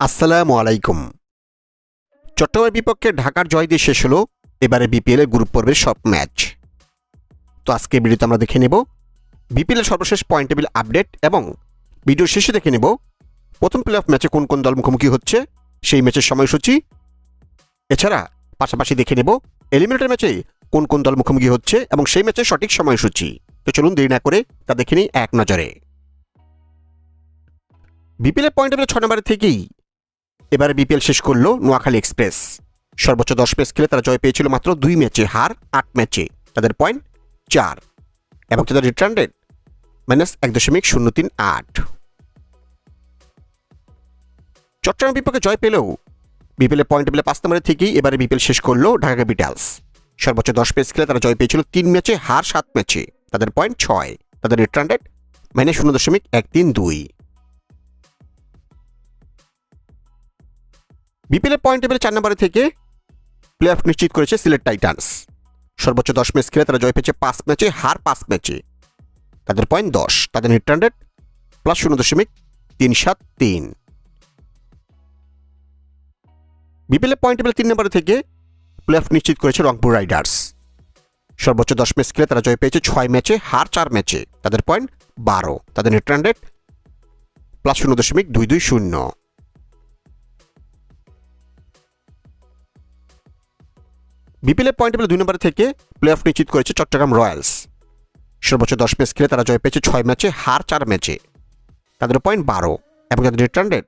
আসসালামু আলাইকুম। চট্টগ্রামের বিপক্ষে ঢাকার জয় দিয়ে শেষ হলো এবারে বিপিএল এর গ্রুপ পর্বের সব ম্যাচ। তো আজকে ভিডিওতে আমরা দেখে নেব বিপিএল এর সর্বশেষ পয়েন্ট টেবিল আপডেট এবং ভিডিওর শেষে দেখে নেব প্রথম প্লে অফ ম্যাচে কোন কোন দল মুখোমুখি হচ্ছে সেই ম্যাচের সময়সূচি। এছাড়া পাশাপাশি দেখে নেব এলিমিনেটর ম্যাচে কোন কোন দল মুখোমুখি হচ্ছে এবং সেই ম্যাচের সঠিক সময়সূচি। তো চলুন দেরি না করে তা দেখে নিই এক নজরে। বিপিএল এর পয়েন্ট টেবিলের 6 নম্বরে থেকেই এবারে বিপিএল শেষ করল নোয়াখালী এক্সপ্রেস। সর্বোচ্চ 10 ম্যাচ খেলে তারা জয় পেয়েছিল মাত্র 2 ম্যাচে, হার 8 ম্যাচে। তাদের পয়েন্ট 4 এবং তাদের রিটার্ন রেট -1.038। চট্টগ্রাম বিপক্ষে জয় পেলেও বিপিএল পয়েন্ট টেবিলে 5 নম্বরে থেকেই এবারে বিপিএল শেষ করল ঢাকা ক্যাপিটালস। সর্বোচ্চ 10 ম্যাচ খেলে তারা জয় পেয়েছিল 3 ম্যাচে, হার 7 ম্যাচে। তাদের পয়েন্ট 6, তাদের রিটার্ন রেট -0.132। বিপিএল পয়েন্ট টেবিলে 4 নম্বরে থেকে প্লে অফ নিশ্চিত করেছে সিলেট টাইটান্স। সর্বোচ্চ 10 ম্যাচ খেলে তারা জয় পেয়েছে 5 ম্যাচে, হার 5 ম্যাচে। তাদের পয়েন্ট 10, তাদের রিটার্ন রেট +0.373। বিপিএল পয়েন্ট টেবিলে 3 নম্বরে থেকে প্লে অফ নিশ্চিত করেছে রংপুর রাইডার্স। সর্বোচ্চ 10 ম্যাচ খেলে তারা জয় পেয়েছে 6 ম্যাচে, হার 4 ম্যাচে। তাদের পয়েন্ট 12, তাদের রিটার্ন রেট +0.220। বিপিএল পয়েন্ট টেবিলে 2 নম্বরে থেকে প্লে অফ নিশ্চিত করেছে চট্টগ্রাম রয়্যালস। সর্বোচ্চ 10 ম্যাচ খেলে তারা জয় পেয়েছে 6 ম্যাচে, হার 4 ম্যাচে। তাদের পয়েন্ট 12 এবং তাদের রিটার্ন রেট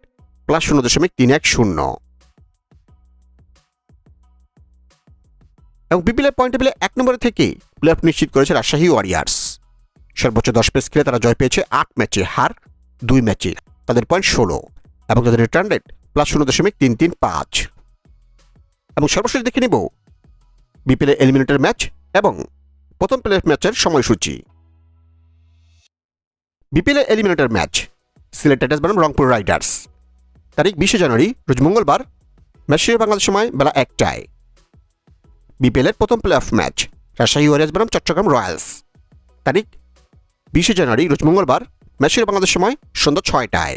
+0.310। এবং বিপিএল পয়েন্ট টেবিলে 1 নম্বরে থেকে প্লে অফ নিশ্চিত করেছে রাজশাহী ওয়ারিয়ার্স। সর্বোচ্চ 10 ম্যাচ খেলে তারা জয় পেয়েছে 8 ম্যাচে, হার 2 ম্যাচে। তাদের পয়েন্ট 16 এবং তাদের রিটার্ন রেট +0.335। এবং সর্বশেষ দেখে নিব বিপিএল এলিমিনেটর ম্যাচ এবং প্রথম প্লে অফ ম্যাচের সময়সূচি। BPL eliminator match Sylhet Titans বনাম রংপুর রাইডার্স, তারিখ 20 জানুয়ারি রোজ মঙ্গলবার, ম্যাচ শুরু বাংলাদেশ সময় বেলা 1টায়। বিপিএল এর প্রথম play of match Rajshahi warriors বনাম চট্টগ্রাম রয়্যালস, তারিখ 20 জানুয়ারি রোজ মঙ্গলবার, ম্যাচ শুরু বাংলাদেশ সময় সন্ধ্যা 6টায়।